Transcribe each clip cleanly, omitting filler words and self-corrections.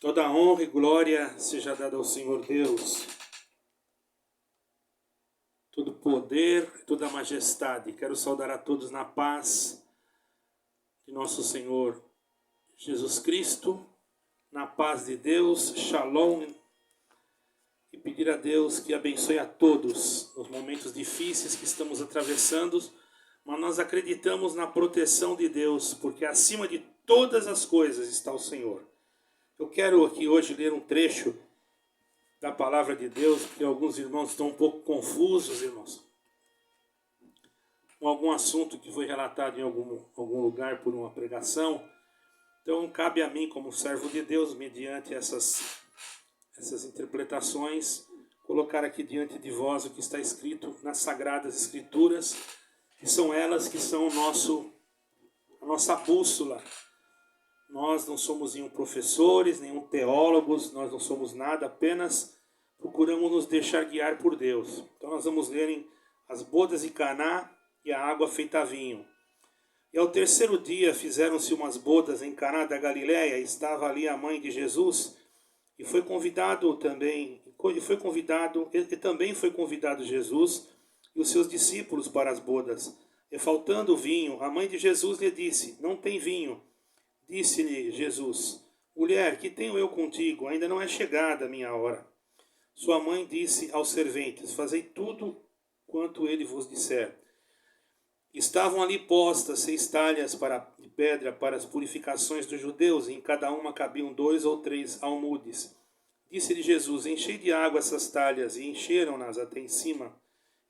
Toda honra e glória seja dada ao Senhor Deus. Todo poder, toda majestade. Quero saudar a todos na paz de nosso Senhor Jesus Cristo, na paz de Deus, Shalom, e pedir a Deus que abençoe a todos nos momentos difíceis que estamos atravessando, mas nós acreditamos na proteção de Deus, porque acima de todas as coisas está o Senhor. Eu quero aqui hoje ler um trecho da palavra de Deus, porque alguns irmãos estão um pouco confusos, irmãos, com algum assunto que foi relatado em algum lugar por uma pregação. Então cabe a mim, como servo de Deus, mediante essas interpretações, colocar aqui diante de vós o que está escrito nas Sagradas Escrituras, que são elas que são a nossa bússola. Nós não somos nenhum professores, nenhum teólogos, nós não somos nada, apenas procuramos nos deixar guiar por Deus. Então nós vamos ler as bodas de Caná e a água feita vinho. E ao terceiro dia fizeram-se umas bodas em Caná da Galileia, estava ali a mãe de Jesus, e também foi convidado Jesus e os seus discípulos para as bodas. E faltando vinho, a mãe de Jesus lhe disse: não tem vinho. Disse-lhe Jesus: mulher, que tenho eu contigo? Ainda não é chegada a minha hora. Sua mãe disse aos serventes: fazei tudo quanto ele vos disser. Estavam ali postas 6 talhas de pedra para as purificações dos judeus, e em cada uma cabiam 2 ou 3 almudes. Disse-lhe Jesus: enchei de água essas talhas, e encheram-nas até em cima.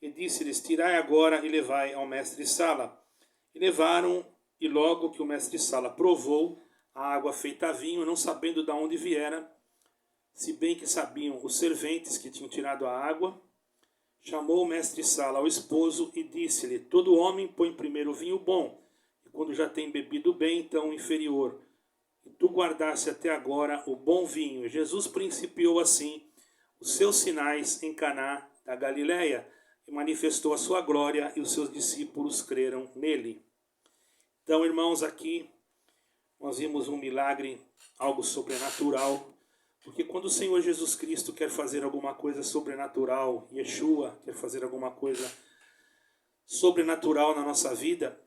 E disse-lhes: tirai agora e levai ao mestre-sala. E levaram. E logo que o mestre-sala provou a água feita a vinho, não sabendo de onde viera, se bem que sabiam os serventes que tinham tirado a água, chamou o mestre-sala ao esposo e disse-lhe: todo homem põe primeiro o vinho bom, e quando já tem bebido bem, então o inferior. E tu guardaste até agora o bom vinho. E Jesus principiou assim os seus sinais em Caná da Galileia, e manifestou a sua glória, e os seus discípulos creram nele. Então, irmãos, aqui nós vimos um milagre, algo sobrenatural, porque quando o Senhor Jesus Cristo quer fazer alguma coisa sobrenatural, Yeshua quer fazer alguma coisa sobrenatural na nossa vida,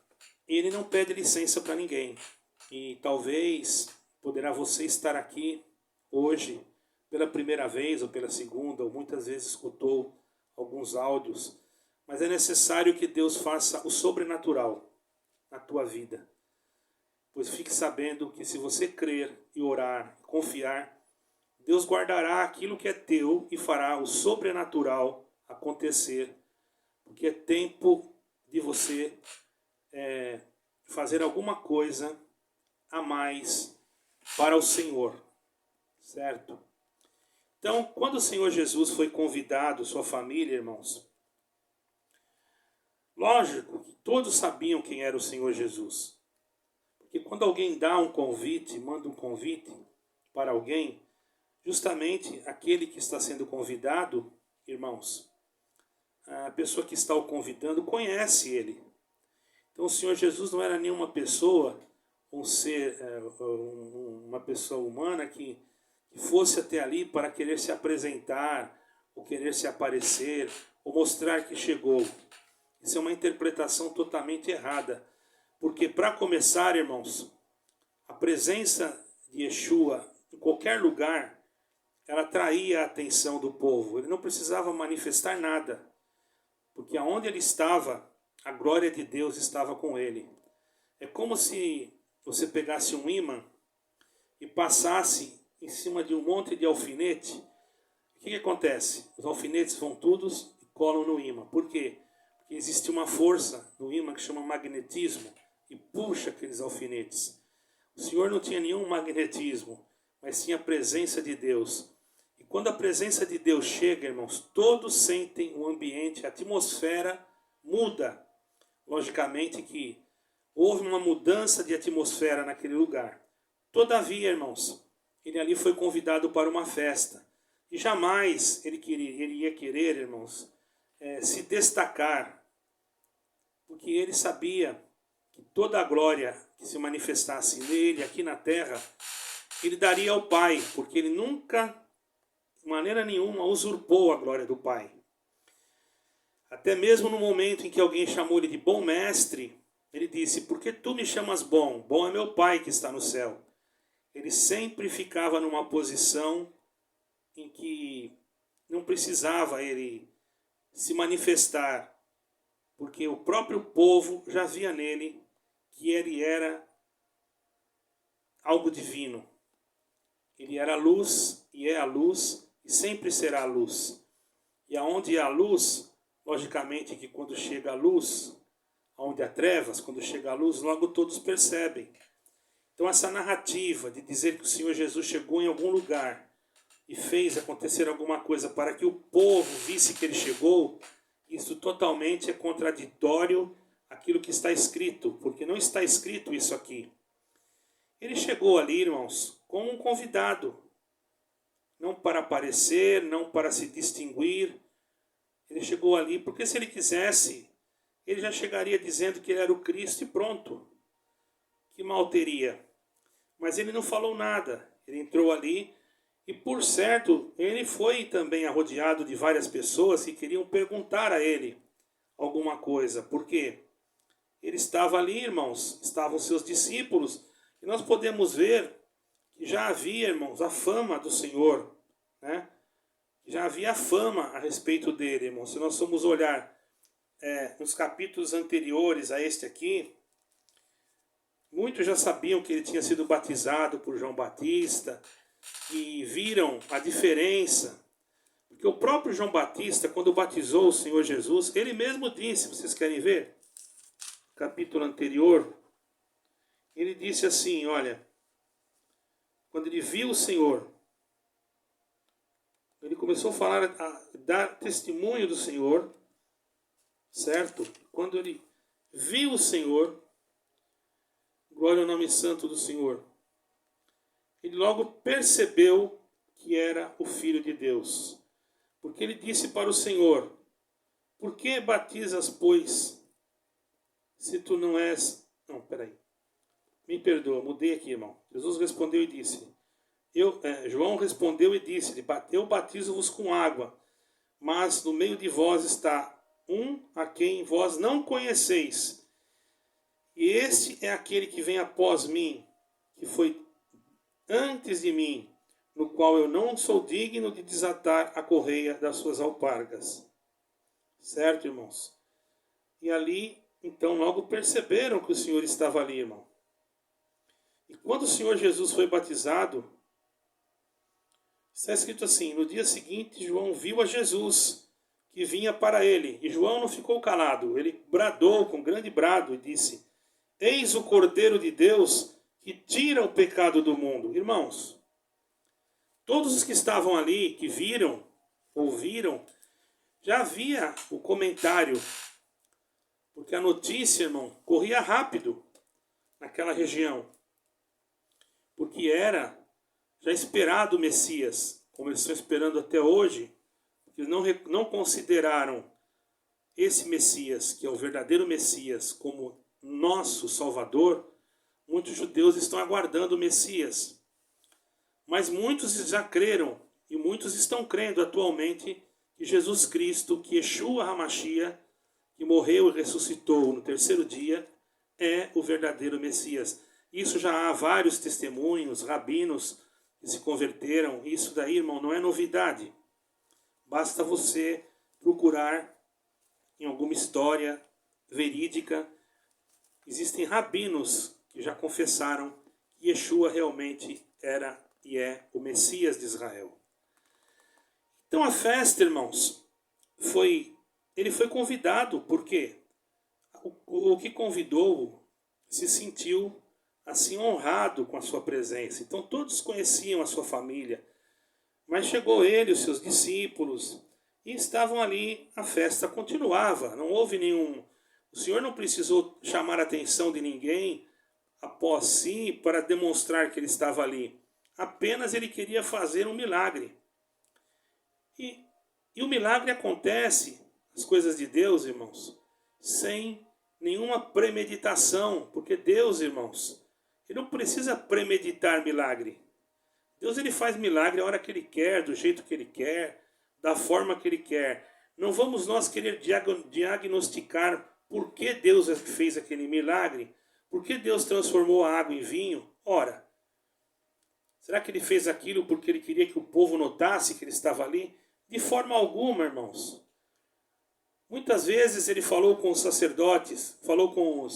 ele não pede licença para ninguém. E talvez poderá você estar aqui hoje pela primeira vez, ou pela segunda, ou muitas vezes escutou alguns áudios, mas é necessário que Deus faça o sobrenatural na tua vida. Pois fique sabendo que se você crer e orar, confiar, Deus guardará aquilo que é teu e fará o sobrenatural acontecer. Porque é tempo de você fazer alguma coisa a mais para o Senhor, certo? Então, quando o Senhor Jesus foi convidado, sua família, irmãos, lógico que todos sabiam quem era o Senhor Jesus. Porque quando alguém dá um convite, manda um convite para alguém, justamente aquele que está sendo convidado, irmãos, a pessoa que está o convidando conhece ele. Então o Senhor Jesus não era nenhuma pessoa, um ser, uma pessoa humana que fosse até ali para querer se apresentar, ou querer se aparecer, ou mostrar que chegou. Isso é uma interpretação totalmente errada. Porque, para começar, irmãos, a presença de Yeshua em qualquer lugar, ela atraía a atenção do povo. Ele não precisava manifestar nada. Porque aonde ele estava, a glória de Deus estava com ele. É como se você pegasse um ímã e passasse em cima de um monte de alfinete. O que acontece? Os alfinetes vão todos e colam no ímã. Por quê? Porque existe uma força no ímã que chama magnetismo e puxa aqueles alfinetes. O Senhor não tinha nenhum magnetismo, mas sim a presença de Deus. E quando a presença de Deus chega, irmãos, todos sentem o ambiente, a atmosfera muda. Logicamente que houve uma mudança de atmosfera naquele lugar. Todavia, irmãos, ele ali foi convidado para uma festa. E jamais ele ia querer, irmãos, se destacar, porque ele sabia que toda a glória que se manifestasse nele aqui na terra ele daria ao Pai, porque ele nunca, de maneira nenhuma, usurpou a glória do Pai. Até mesmo no momento em que alguém chamou ele de bom mestre, ele disse: por que tu me chamas bom? Bom é meu Pai que está no céu. Ele sempre ficava numa posição em que não precisava ele se manifestar, porque o próprio povo já via nele que ele era algo divino. Ele era a luz e é a luz e sempre será a luz. E aonde há luz, logicamente que quando chega a luz, onde há trevas, quando chega a luz, logo todos percebem. Então essa narrativa de dizer que o Senhor Jesus chegou em algum lugar e fez acontecer alguma coisa para que o povo visse que ele chegou, isso totalmente é contraditório àquilo que está escrito, porque não está escrito isso aqui. Ele chegou ali, irmãos, como um convidado, não para aparecer, não para se distinguir. Ele chegou ali porque se ele quisesse, ele já chegaria dizendo que ele era o Cristo e pronto. Que mal teria? Mas ele não falou nada. Ele entrou ali e, por certo, ele foi também arrodeado de várias pessoas que queriam perguntar a ele alguma coisa. Por quê? Ele estava ali, irmãos, estavam seus discípulos. E nós podemos ver que já havia, irmãos, a fama do Senhor, né? Já havia a fama a respeito dele, irmãos. Se nós formos olhar nos capítulos anteriores a este aqui, muitos já sabiam que ele tinha sido batizado por João Batista e viram a diferença. Porque o próprio João Batista, quando batizou o Senhor Jesus, ele mesmo disse, vocês querem ver? Capítulo anterior, ele disse assim, olha, quando ele viu o Senhor, ele começou a falar, a dar testemunho do Senhor, certo? Quando ele viu o Senhor, glória ao nome santo do Senhor, ele logo percebeu que era o Filho de Deus. Porque ele disse para o Senhor, por que batizas, pois, se tu não és... Não, peraí. Me perdoa, mudei aqui, irmão. Jesus respondeu e disse... João respondeu e disse, eu batizo-vos com água, mas no meio de vós está um a quem vós não conheceis. E este é aquele que vem após mim, que foi antes de mim, no qual eu não sou digno de desatar a correia das suas alpargas. Certo, irmãos? E ali, então, logo perceberam que o Senhor estava ali, irmão. E quando o Senhor Jesus foi batizado, está escrito assim, no dia seguinte João viu a Jesus, que vinha para ele. E João não ficou calado, ele bradou com grande brado e disse, eis o Cordeiro de Deus que tira o pecado do mundo. Irmãos, todos os que estavam ali, que viram, ouviram, já havia o comentário, porque a notícia, irmão, corria rápido naquela região, porque era já esperado o Messias, como eles estão esperando até hoje, porque não consideraram esse Messias, que é o verdadeiro Messias, como nosso Salvador. Muitos judeus estão aguardando o Messias, mas muitos já creram, e muitos estão crendo atualmente que Jesus Cristo, que Yeshua HaMashiach, que morreu e ressuscitou no terceiro dia, é o verdadeiro Messias. Isso já há vários testemunhos, rabinos que se converteram. Isso daí, irmão, não é novidade. Basta você procurar em alguma história verídica. Existem rabinos que já confessaram que Yeshua realmente era e é o Messias de Israel. Então a festa, irmãos, ele foi convidado, porque o que convidou se sentiu assim honrado com a sua presença. Então todos conheciam a sua família, mas chegou ele, os seus discípulos, e estavam ali, a festa continuava, não houve o Senhor não precisou chamar a atenção de ninguém após si para demonstrar que ele estava ali. Apenas ele queria fazer um milagre. E o milagre acontece, as coisas de Deus, irmãos, sem nenhuma premeditação, porque Deus, irmãos, ele não precisa premeditar milagre. Deus ele faz milagre a hora que ele quer, do jeito que ele quer, da forma que ele quer. Não vamos nós querer diagnosticar por que Deus fez aquele milagre, por que Deus transformou a água em vinho. Ora, será que ele fez aquilo porque ele queria que o povo notasse que ele estava ali? De forma alguma, irmãos. Muitas vezes ele falou com os sacerdotes, falou com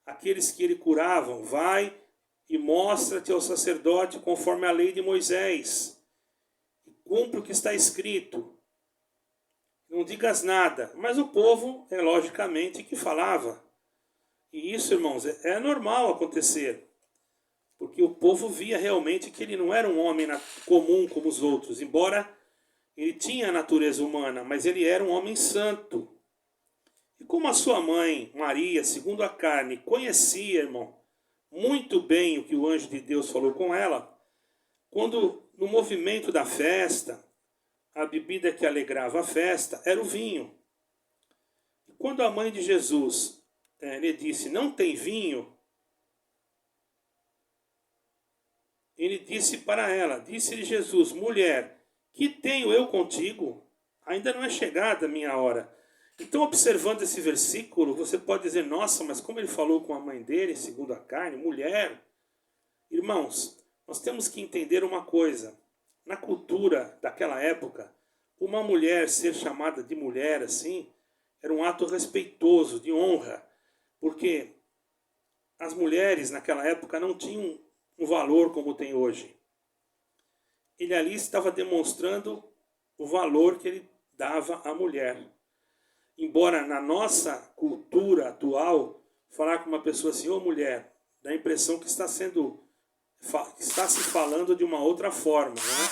aqueles que ele curavam, vai e mostra-te ao sacerdote conforme a lei de Moisés. E cumpre o que está escrito. Não digas nada. Mas o povo, logicamente, que falava. E isso, irmãos, é normal acontecer. Porque o povo via realmente que ele não era um homem comum como os outros. Embora ele tinha a natureza humana, mas ele era um homem santo. E como a sua mãe, Maria, segundo a carne, conhecia, irmão, muito bem o que o anjo de Deus falou com ela, quando no movimento da festa, a bebida que alegrava a festa era o vinho. E quando a mãe de Jesus lhe disse, não tem vinho, ele disse para ela, disse-lhe Jesus, mulher, que tenho eu contigo? Ainda não é chegada a minha hora. Então, observando esse versículo, você pode dizer, nossa, mas como ele falou com a mãe dele, segundo a carne, mulher. Irmãos, nós temos que entender uma coisa. Na cultura daquela época, uma mulher ser chamada de mulher assim, era um ato respeitoso, de honra. Porque as mulheres naquela época não tinham um valor como tem hoje. Ele ali estava demonstrando o valor que ele dava à mulher. Embora na nossa cultura atual, falar com uma pessoa assim, ô mulher, dá a impressão que está se falando de uma outra forma. Né?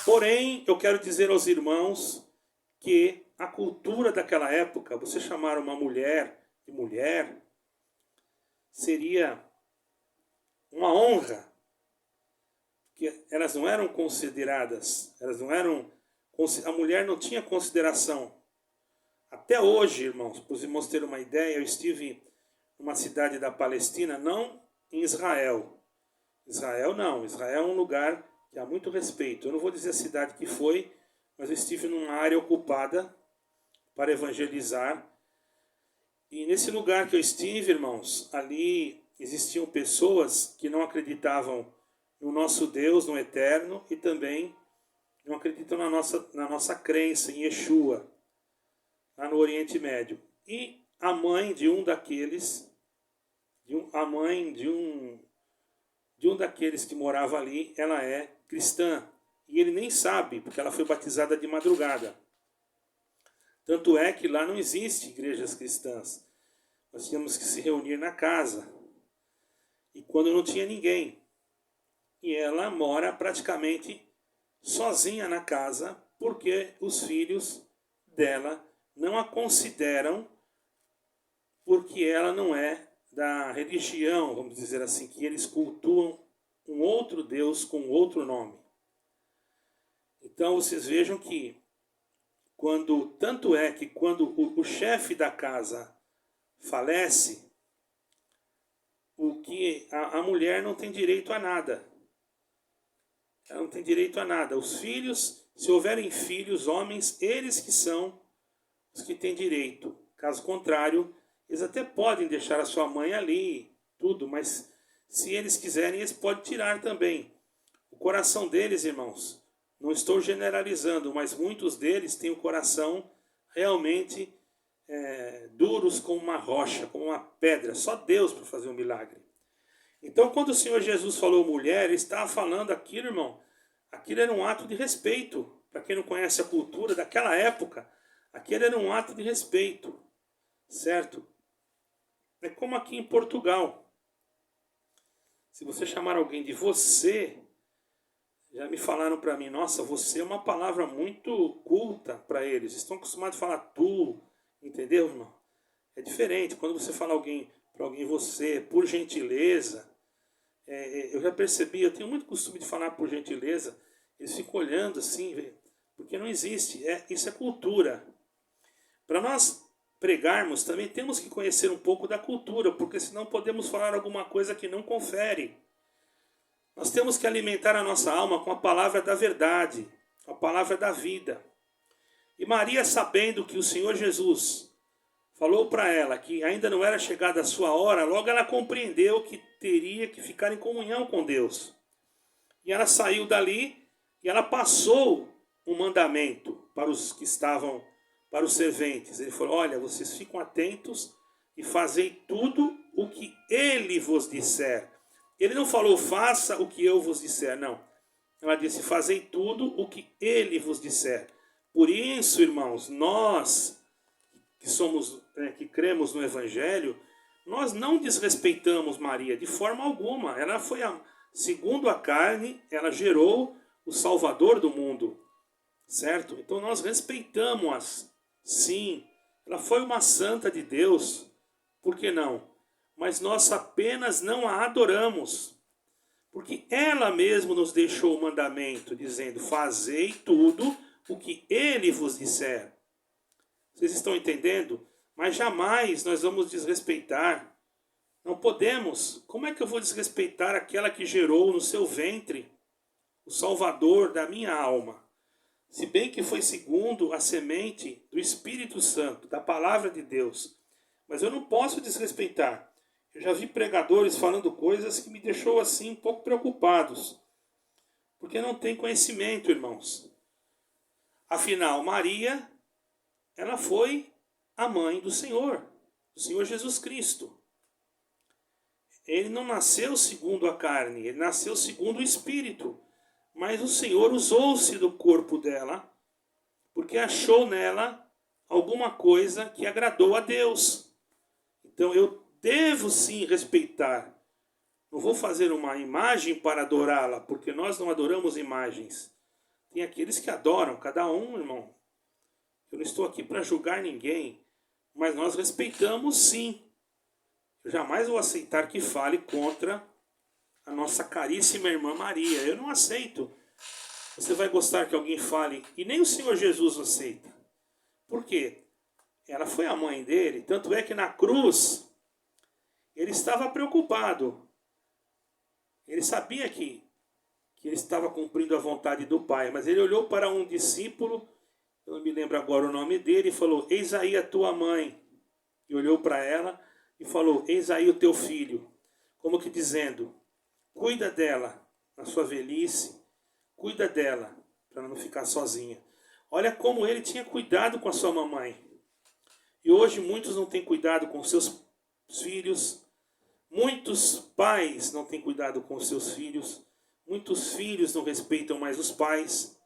Porém, eu quero dizer aos irmãos que a cultura daquela época, você chamar uma mulher de mulher, seria uma honra. Que elas não eram consideradas, a mulher não tinha consideração. Até hoje, irmãos, para os irmãos terem uma ideia, eu estive numa cidade da Palestina, não em Israel. Israel é um lugar que há muito respeito. Eu não vou dizer a cidade que foi, mas eu estive numa área ocupada para evangelizar. E nesse lugar que eu estive, irmãos, ali existiam pessoas que não acreditavam no nosso Deus, no eterno, e também não acreditam na nossa crença em Yeshua, lá no Oriente Médio. E a mãe de um daqueles, daqueles que morava ali, ela é cristã. E ele nem sabe, porque ela foi batizada de madrugada. Tanto é que lá não existe igrejas cristãs. Nós tínhamos que se reunir na casa. E quando não tinha ninguém. E ela mora praticamente sozinha na casa, porque os filhos dela não a consideram, porque ela não é da religião, vamos dizer assim, que eles cultuam um outro Deus com outro nome. Então vocês vejam que tanto é que quando o chefe da casa falece, a mulher não tem direito a nada. Ela não tem direito a nada. Os filhos, se houverem filhos, homens, eles que são os que têm direito. Caso contrário, eles até podem deixar a sua mãe ali, tudo, mas se eles quiserem, eles podem tirar também. O coração deles, irmãos, não estou generalizando, mas muitos deles têm o coração realmente duros como uma rocha, como uma pedra. Só Deus para fazer um milagre. Então, quando o Senhor Jesus falou mulher, ele estava falando aquilo, irmão. Aquilo era um ato de respeito. Para quem não conhece a cultura daquela época, aquilo era um ato de respeito. Certo? É como aqui em Portugal. Se você chamar alguém de você, já me falaram para mim, nossa, você é uma palavra muito culta para eles. Estão acostumados a falar tu, entendeu, irmão? É diferente. Quando você fala para alguém você, por gentileza, eu já percebi, eu tenho muito costume de falar por gentileza, eles ficam olhando assim, porque não existe, isso é cultura. Para nós pregarmos, também temos que conhecer um pouco da cultura, porque senão podemos falar alguma coisa que não confere. Nós temos que alimentar a nossa alma com a palavra da verdade, a palavra da vida. E Maria, sabendo que o Senhor Jesus falou para ela que ainda não era chegada a sua hora, logo ela compreendeu que teria que ficar em comunhão com Deus. E ela saiu dali e ela passou um mandamento para os que estavam, para os serventes. Ele falou: olha, vocês ficam atentos e fazei tudo o que ele vos disser. Ele não falou: faça o que eu vos disser, não. Ela disse: fazei tudo o que ele vos disser. Por isso, irmãos, nós que somos, que cremos no Evangelho, nós não desrespeitamos Maria de forma alguma. Ela foi, segundo a carne, ela gerou o Salvador do mundo, certo? Então nós respeitamos-a, sim. Ela foi uma santa de Deus, por que não? Mas nós apenas não a adoramos, porque ela mesma nos deixou o mandamento, dizendo: fazei tudo o que ele vos disser. Vocês estão entendendo? Mas jamais nós vamos desrespeitar. Não podemos. Como é que eu vou desrespeitar aquela que gerou no seu ventre o Salvador da minha alma? Se bem que foi segundo a semente do Espírito Santo, da palavra de Deus. Mas eu não posso desrespeitar. Eu já vi pregadores falando coisas que me deixou assim um pouco preocupados. Porque não tem conhecimento, irmãos. Afinal, Maria, ela foi a mãe do Senhor Jesus Cristo. Ele não nasceu segundo a carne, ele nasceu segundo o Espírito. Mas o Senhor usou-se do corpo dela, porque achou nela alguma coisa que agradou a Deus. Então eu devo sim respeitar. Não vou fazer uma imagem para adorá-la, porque nós não adoramos imagens. Tem aqueles que adoram, cada um, irmão. Eu não estou aqui para julgar ninguém, mas nós respeitamos sim. Eu jamais vou aceitar que fale contra a nossa caríssima irmã Maria. Eu não aceito. Você vai gostar que alguém fale, e nem o Senhor Jesus aceita. Por quê? Ela foi a mãe dele, tanto é que na cruz ele estava preocupado. Ele sabia que ele estava cumprindo a vontade do Pai, mas ele olhou para um discípulo, eu não me lembro agora o nome dele, e falou: eis aí a tua mãe. E olhou para ela e falou: eis aí o teu filho. Como que dizendo: cuida dela na sua velhice, cuida dela para ela não ficar sozinha. Olha como ele tinha cuidado com a sua mamãe. E hoje muitos não têm cuidado com seus filhos, muitos pais não têm cuidado com seus filhos, muitos filhos não respeitam mais os pais.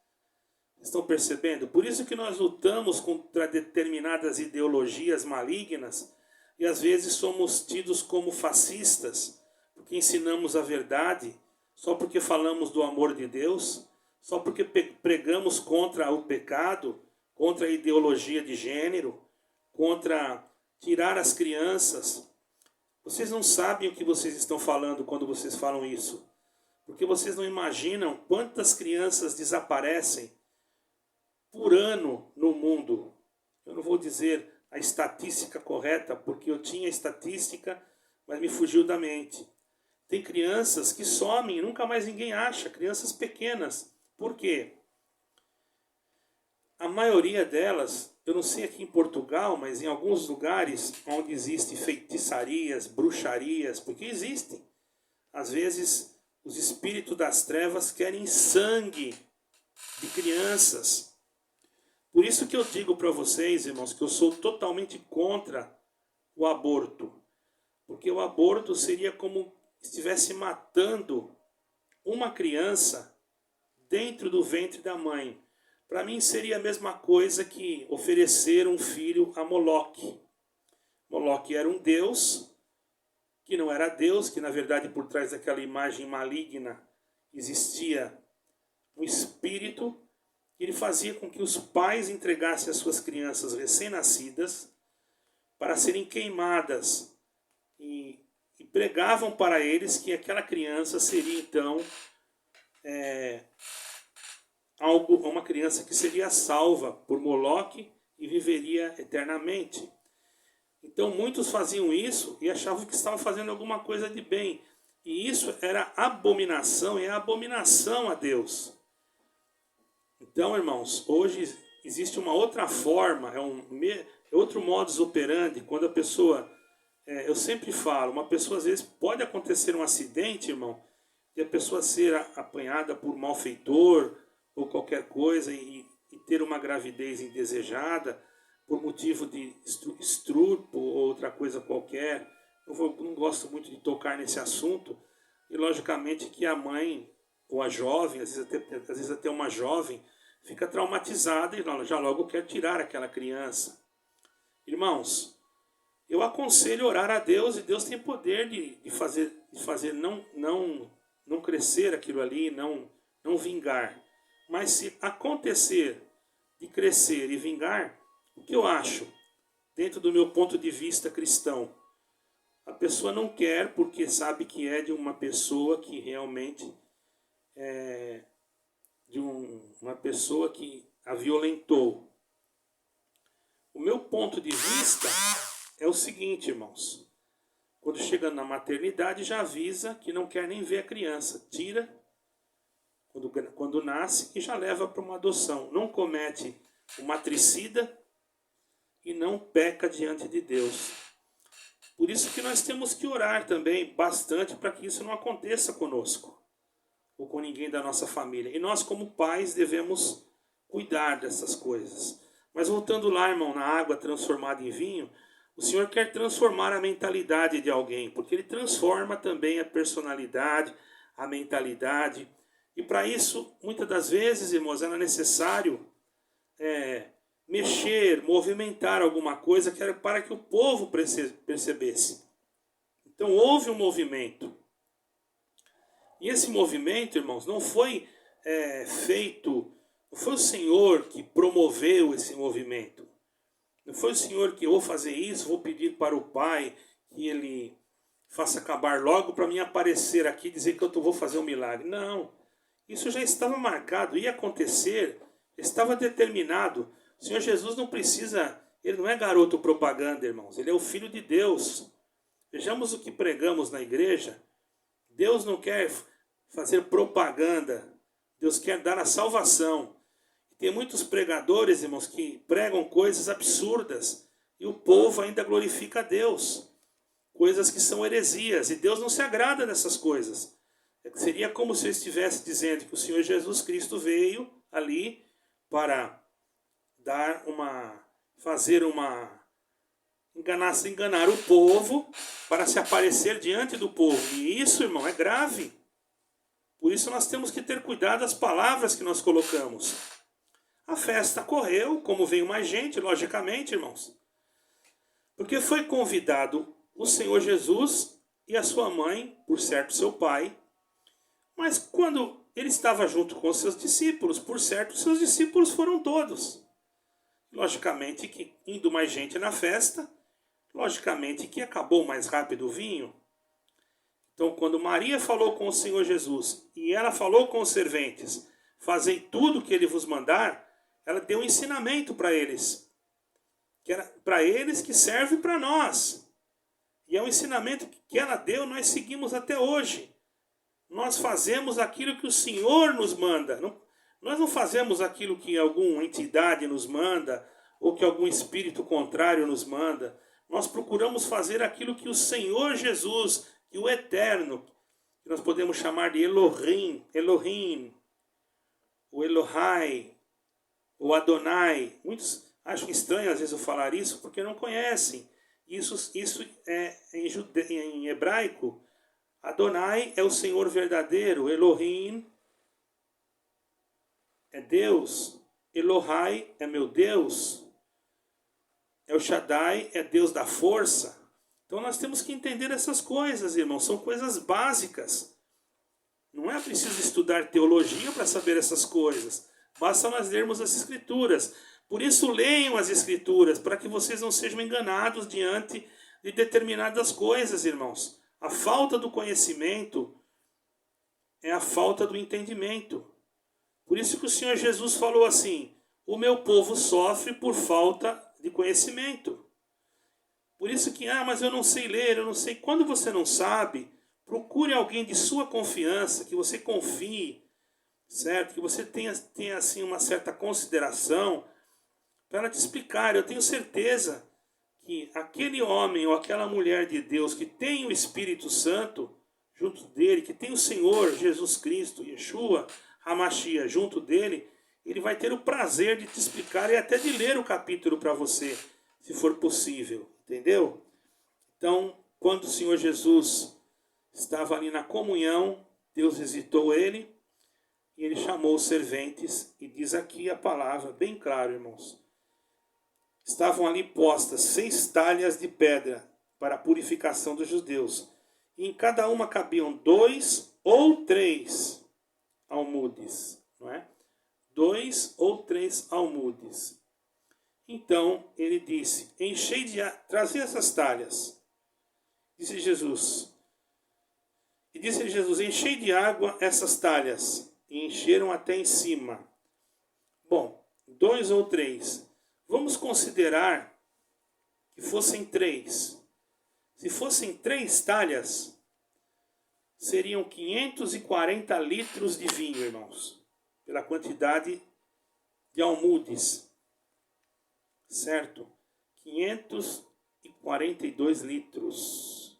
Estão percebendo? Por isso que nós lutamos contra determinadas ideologias malignas e às vezes somos tidos como fascistas, porque ensinamos a verdade, só porque falamos do amor de Deus, só porque pregamos contra o pecado, contra a ideologia de gênero, contra tirar as crianças. Vocês não sabem o que vocês estão falando quando vocês falam isso, porque vocês não imaginam quantas crianças desaparecem por ano no mundo. Eu não vou dizer a estatística correta, porque eu tinha estatística, mas me fugiu da mente. Tem crianças que somem e nunca mais ninguém acha, crianças pequenas. Por quê? A maioria delas, eu não sei aqui em Portugal, mas em alguns lugares onde existem feitiçarias, bruxarias, porque existem. Às vezes, os espíritos das trevas querem sangue de crianças. Por isso que eu digo para vocês, irmãos, que eu sou totalmente contra o aborto. Porque o aborto seria como se estivesse matando uma criança dentro do ventre da mãe. Para mim seria a mesma coisa que oferecer um filho a Moloque. Moloque era um deus, que não era Deus, que na verdade por trás daquela imagem maligna existia um espírito. Ele fazia com que os pais entregassem as suas crianças recém-nascidas para serem queimadas e pregavam para eles que aquela criança seria então uma criança que seria salva por Moloque e viveria eternamente. Então muitos faziam isso e achavam que estavam fazendo alguma coisa de bem. E isso era abominação, é abominação a Deus. Então, irmãos, hoje existe uma outra forma, é outro modus operandi, quando a pessoa, eu sempre falo, uma pessoa às vezes pode acontecer um acidente, irmão, e a pessoa ser apanhada por malfeitor ou qualquer coisa e ter uma gravidez indesejada por motivo de estrupo ou outra coisa qualquer. Eu não gosto muito de tocar nesse assunto, e logicamente que a mãe ou a jovem, às vezes até uma jovem, fica traumatizada e já logo quer tirar aquela criança. Irmãos, eu aconselho orar a Deus, e Deus tem poder de fazer não crescer aquilo ali, não vingar. Mas se acontecer de crescer e vingar, o que eu acho, dentro do meu ponto de vista cristão, a pessoa não quer porque sabe que é de uma pessoa que realmente é de uma pessoa que a violentou. O meu ponto de vista é o seguinte, irmãos. Quando chega na maternidade, já avisa que não quer nem ver a criança. Tira quando nasce e já leva para uma adoção. Não comete o matricida e não peca diante de Deus. Por isso que nós temos que orar também bastante para que isso não aconteça conosco ou com ninguém da nossa família. E nós, como pais, devemos cuidar dessas coisas. Mas voltando lá, irmão, na água transformada em vinho, o Senhor quer transformar a mentalidade de alguém, porque Ele transforma também a personalidade, a mentalidade. E para isso, muitas das vezes, irmãos, era necessário mexer, movimentar alguma coisa para que o povo percebesse. Então houve um movimento. E esse movimento, irmãos, não foi feito, não foi o Senhor que promoveu esse movimento. Não foi o Senhor que, vou fazer isso, vou pedir para o Pai que Ele faça acabar logo para mim aparecer aqui e dizer que eu vou fazer um milagre. Não, isso já estava marcado, ia acontecer, estava determinado. O Senhor Jesus não precisa, Ele não é garoto propaganda, irmãos, Ele é o Filho de Deus. Vejamos o que pregamos na igreja. Deus não quer fazer propaganda, Deus quer dar a salvação. Tem muitos pregadores, irmãos, que pregam coisas absurdas e o povo ainda glorifica a Deus. Coisas que são heresias, e Deus não se agrada dessas coisas. Seria como se eu estivesse dizendo que o Senhor Jesus Cristo veio ali para enganar o povo, para se aparecer diante do povo. E isso, irmão, é grave. Por isso nós temos que ter cuidado das palavras que nós colocamos. A festa correu, como veio mais gente, logicamente, irmãos. Porque foi convidado o Senhor Jesus e a sua mãe, por certo seu pai. Mas quando ele estava junto com os seus discípulos, por certo, seus discípulos foram todos. Logicamente que indo mais gente na festa, logicamente que acabou mais rápido o vinho. Então, quando Maria falou com o Senhor Jesus e ela falou com os serventes, fazei tudo o que ele vos mandar, ela deu um ensinamento para eles. Que era para eles que serve para nós. E é um ensinamento que ela deu, nós seguimos até hoje. Nós fazemos aquilo que o Senhor nos manda. Nós não fazemos aquilo que alguma entidade nos manda ou que algum espírito contrário nos manda. Nós procuramos fazer aquilo que o Senhor Jesus, que o Eterno, que nós podemos chamar de Elohim, o Elohai, o Adonai. Muitos acham estranho às vezes eu falar isso porque não conhecem. Isso é em hebraico. Adonai é o Senhor verdadeiro, Elohim é Deus, Elohai é meu Deus, El Shaddai é Deus da força. Então nós temos que entender essas coisas, irmãos, são coisas básicas. Não é preciso estudar teologia para saber essas coisas, basta nós lermos as Escrituras. Por isso leiam as Escrituras, para que vocês não sejam enganados diante de determinadas coisas, irmãos. A falta do conhecimento é a falta do entendimento. Por isso que o Senhor Jesus falou assim: o meu povo sofre por falta de conhecimento. Por isso que, mas eu não sei ler, eu não sei. Quando você não sabe, Procure alguém de sua confiança, que você confie, certo? Que você tenha assim, uma certa consideração, para ela te explicar. Eu tenho certeza que aquele homem ou aquela mulher de Deus que tem o Espírito Santo junto dele, que tem o Senhor Jesus Cristo, Yeshua, Hamashia, junto dele, ele vai ter o prazer de te explicar e até de ler o capítulo para você, se for possível, entendeu? Então, quando o Senhor Jesus estava ali na comunhão, Deus visitou ele e ele chamou os serventes, e diz aqui a palavra, bem claro, irmãos. Estavam ali postas 6 talhas de pedra para a purificação dos judeus, e em cada uma cabiam 2 ou 3 almudes, não é? 2 ou 3 almudes. Então ele disse, enchei de água, trazei essas talhas. Disse Jesus, enchei de água essas talhas. E encheram até em cima. Bom, 2 ou 3. Vamos considerar que fossem 3. Se fossem 3 talhas, seriam 540 litros de vinho, irmãos. Pela quantidade de almudes. Certo? 542 litros.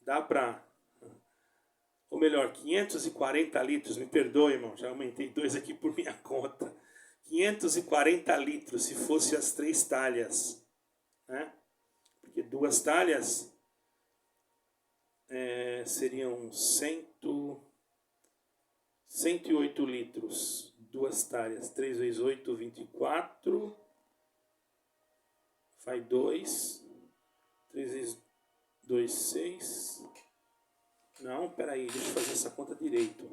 Dá para... Ou melhor, 540 litros. Me perdoe, irmão. Já aumentei 2 aqui por minha conta. 540 litros, se fosse as 3 talhas. Né? Porque 2 talhas seriam 108 litros. 2 talhas. 3 vezes 8, 24. Faz 2. 3 vezes 2, 6. Não, peraí, deixa eu fazer essa conta direito.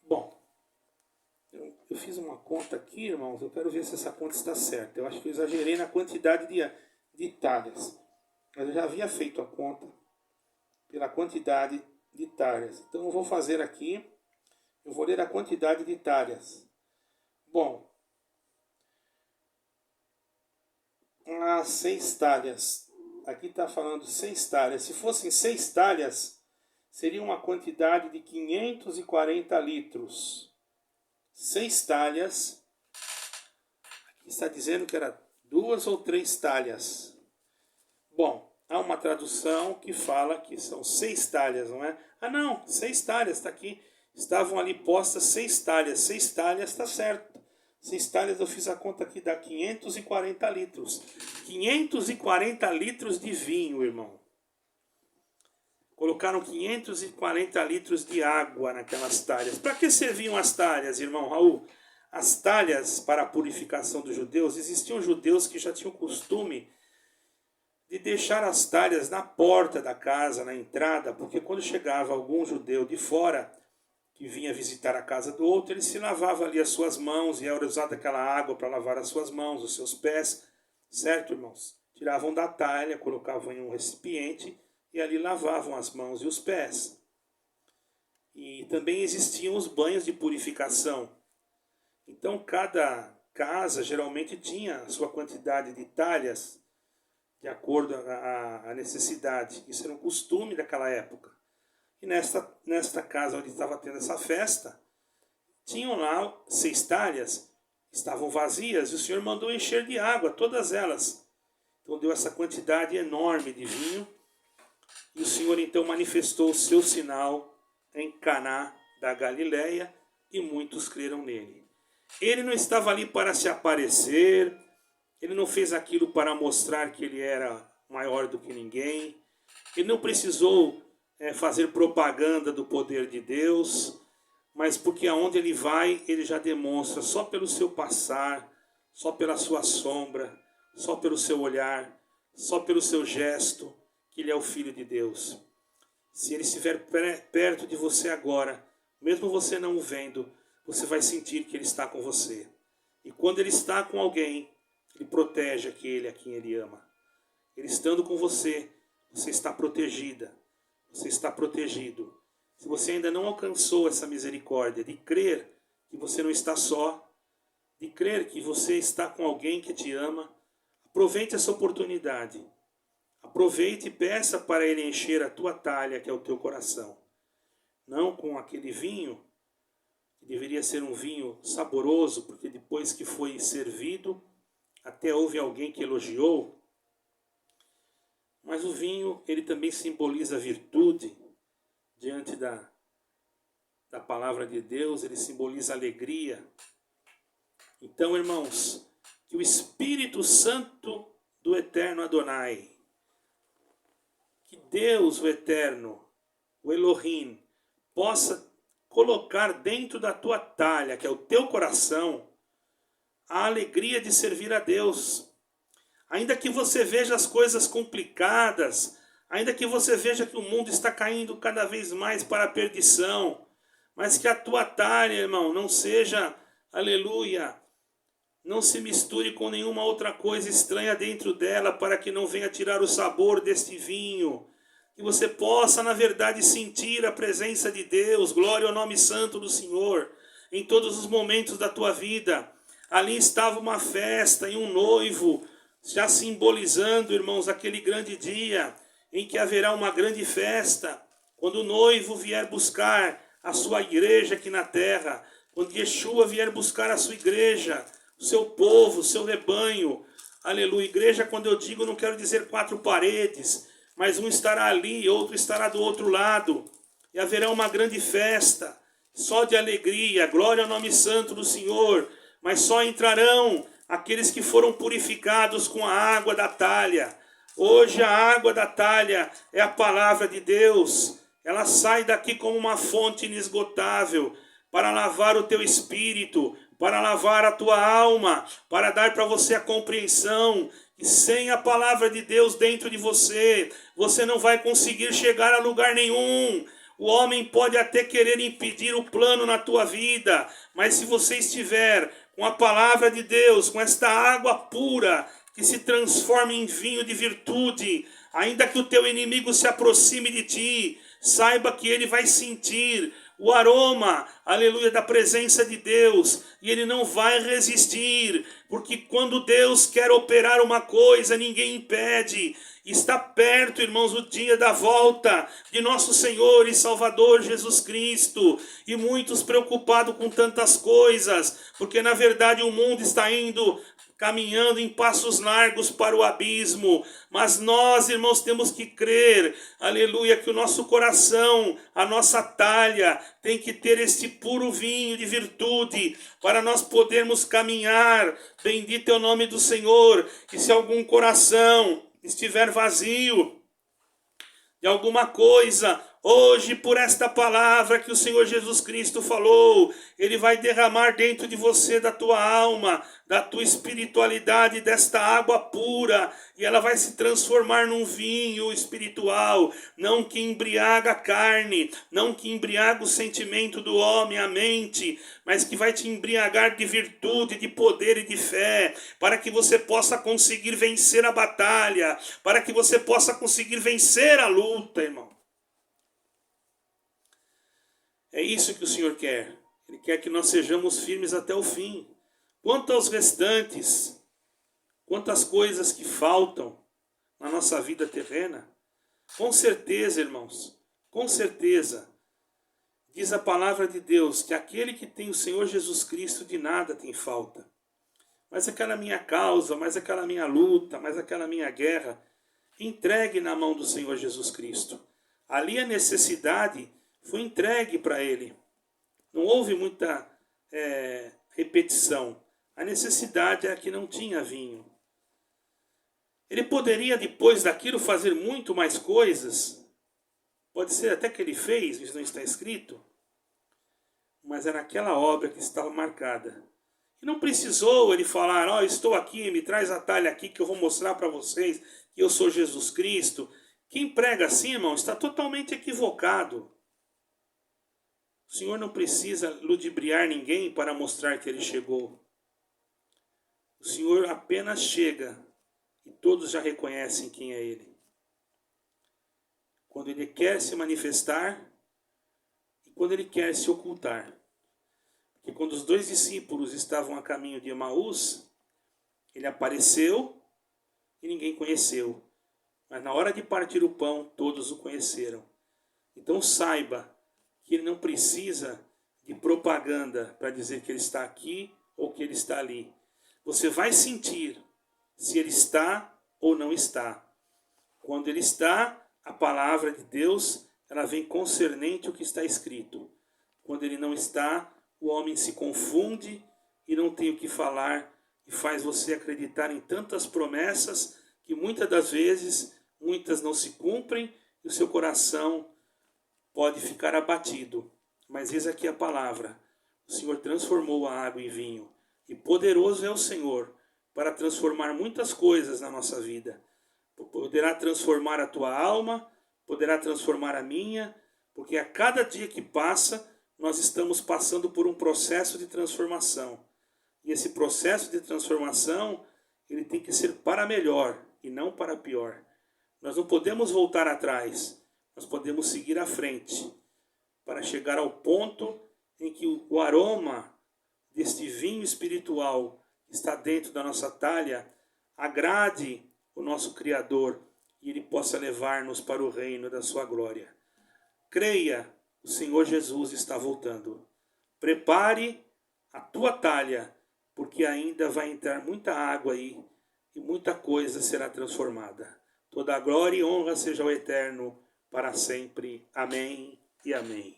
Bom, eu fiz uma conta aqui, irmãos. Eu quero ver se essa conta está certa. Eu acho que eu exagerei na quantidade de talhas. Mas eu já havia feito a conta pela quantidade de talhas. Então eu vou fazer aqui. Eu vou ler a quantidade de talhas. Bom, 6 talhas. Aqui está falando 6 talhas. Se fossem 6 talhas, seria uma quantidade de 540 litros. 6 talhas. Aqui está dizendo que era 2 ou 3 talhas. Bom, há uma tradução que fala que são 6 talhas, não é? Ah não, 6 talhas, está aqui. Estavam ali postas 6 talhas. 6 talhas está certo. 6 talhas eu fiz a conta aqui, dá 540 litros. 540 litros de vinho, irmão. Colocaram 540 litros de água naquelas talhas. Para que serviam as talhas, irmão Raul? As talhas para a purificação dos judeus, existiam judeus que já tinham o costume de deixar as talhas na porta da casa, na entrada, porque quando chegava algum judeu de fora, que vinha visitar a casa do outro, ele se lavava ali as suas mãos, e era usada aquela água para lavar as suas mãos, os seus pés, certo, irmãos? Tiravam da talha, colocavam em um recipiente, e ali lavavam as mãos e os pés. E também existiam os banhos de purificação. Então cada casa geralmente tinha a sua quantidade de talhas, de acordo à necessidade. Isso era um costume daquela época. E nesta casa onde estava tendo essa festa, tinham lá 6 talhas, estavam vazias, e o Senhor mandou encher de água todas elas. Então deu essa quantidade enorme de vinho. E o Senhor então manifestou o seu sinal em Caná da Galileia, e muitos creram nele. Ele não estava ali para se aparecer, ele não fez aquilo para mostrar que ele era maior do que ninguém, ele não precisou fazer propaganda do poder de Deus, mas porque aonde ele vai, ele já demonstra, só pelo seu passar, só pela sua sombra, só pelo seu olhar, só pelo seu gesto, que ele é o Filho de Deus. Se ele estiver perto de você agora, mesmo você não o vendo, você vai sentir que ele está com você. E quando ele está com alguém, ele protege aquele a quem ele ama. Ele estando com você, você está protegida. Você está protegido. Se você ainda não alcançou essa misericórdia de crer que você não está só, de crer que você está com alguém que te ama, aproveite essa oportunidade. aproveite e peça para ele encher a tua talha, que é o teu coração. Não com aquele vinho, que deveria ser um vinho saboroso, porque depois que foi servido, até houve alguém que elogiou. Mas o vinho, ele também simboliza virtude diante da palavra de Deus, ele simboliza alegria. Então, irmãos, que o Espírito Santo do Eterno Adonai, que Deus, o Eterno, o Elohim, possa colocar dentro da tua talha, que é o teu coração, a alegria de servir a Deus. Ainda que você veja as coisas complicadas, ainda que você veja que o mundo está caindo cada vez mais para a perdição, mas que a tua talha, irmão, não seja, aleluia, não se misture com nenhuma outra coisa estranha dentro dela, para que não venha tirar o sabor deste vinho. Que você possa, na verdade, sentir a presença de Deus, glória ao nome santo do Senhor, em todos os momentos da tua vida. Ali estava uma festa e um noivo, já simbolizando, irmãos, aquele grande dia em que haverá uma grande festa, quando o noivo vier buscar a sua igreja aqui na terra, quando Yeshua vier buscar a sua igreja, o seu povo, o seu rebanho. Aleluia. Igreja, quando eu digo, não quero dizer 4 paredes, mas um estará ali, outro estará do outro lado, e haverá uma grande festa, só de alegria, glória ao nome santo do Senhor, mas só entrarão aqueles que foram purificados com a água da talha. Hoje a água da talha é a palavra de Deus, ela sai daqui como uma fonte inesgotável, para lavar o teu espírito, para lavar a tua alma, para dar para você a compreensão que sem a palavra de Deus dentro de você, você não vai conseguir chegar a lugar nenhum. O homem pode até querer impedir o plano na tua vida, mas se você estiver com a palavra de Deus, com esta água pura, que se transforma em vinho de virtude, ainda que o teu inimigo se aproxime de ti, saiba que ele vai sentir o aroma, aleluia, da presença de Deus, e ele não vai resistir, porque quando Deus quer operar uma coisa, ninguém impede. Está perto, irmãos, o dia da volta de nosso Senhor e Salvador Jesus Cristo, e muitos preocupados com tantas coisas, porque na verdade o mundo está indo caminhando em passos largos para o abismo, mas nós, irmãos, temos que crer, aleluia, que o nosso coração, a nossa talha, tem que ter este puro vinho de virtude, para nós podermos caminhar. Bendito é o nome do Senhor. E se algum coração estiver vazio de alguma coisa, hoje, por esta palavra que o Senhor Jesus Cristo falou, Ele vai derramar dentro de você, da tua alma, da tua espiritualidade, desta água pura, e ela vai se transformar num vinho espiritual, não que embriaga a carne, não que embriaga o sentimento do homem, a mente, mas que vai te embriagar de virtude, de poder e de fé, para que você possa conseguir vencer a batalha, para que você possa conseguir vencer a luta, irmão. É isso que o Senhor quer. Ele quer que nós sejamos firmes até o fim. Quanto aos restantes, quantas coisas que faltam na nossa vida terrena, com certeza, irmãos, com certeza, diz a palavra de Deus que aquele que tem o Senhor Jesus Cristo de nada tem falta. Mas aquela minha causa, mas aquela minha luta, mas aquela minha guerra, entregue na mão do Senhor Jesus Cristo. Ali a necessidade foi entregue para ele. Não houve muita repetição. A necessidade é que não tinha vinho. Ele poderia, depois daquilo, fazer muito mais coisas. Pode ser até que ele fez, isso não está escrito. Mas era aquela obra que estava marcada. E não precisou ele falar, ó, estou aqui, me traz a talha aqui que eu vou mostrar para vocês que eu sou Jesus Cristo. Quem prega assim, irmão, está totalmente equivocado. O Senhor não precisa ludibriar ninguém para mostrar que Ele chegou. O Senhor apenas chega e todos já reconhecem quem é Ele. Quando Ele quer se manifestar e quando Ele quer se ocultar. Porque quando os 2 discípulos estavam a caminho de Emaús, Ele apareceu e ninguém conheceu. mas na hora de partir o pão, todos o conheceram. Então saiba que ele não precisa de propaganda para dizer que ele está aqui ou que ele está ali. Você vai sentir se ele está ou não está. Quando ele está, a palavra de Deus, ela vem concernente ao que está escrito. Quando ele não está, o homem se confunde e não tem o que falar e faz você acreditar em tantas promessas que muitas das vezes, muitas não se cumprem e o seu coração pode ficar abatido. Mas eis aqui a palavra. O Senhor transformou a água em vinho. E poderoso é o Senhor para transformar muitas coisas na nossa vida. Poderá transformar a tua alma, poderá transformar a minha, porque a cada dia que passa, nós estamos passando por um processo de transformação. E esse processo de transformação, ele tem que ser para melhor e não para pior. Nós não podemos voltar atrás, nós podemos seguir à frente, para chegar ao ponto em que o aroma deste vinho espiritual que está dentro da nossa talha agrade o nosso Criador e ele possa levar-nos para o reino da sua glória. Creia, o Senhor Jesus está voltando. Prepare a tua talha, porque ainda vai entrar muita água aí e muita coisa será transformada. Toda a glória e honra seja ao Eterno para sempre. Amém e amém.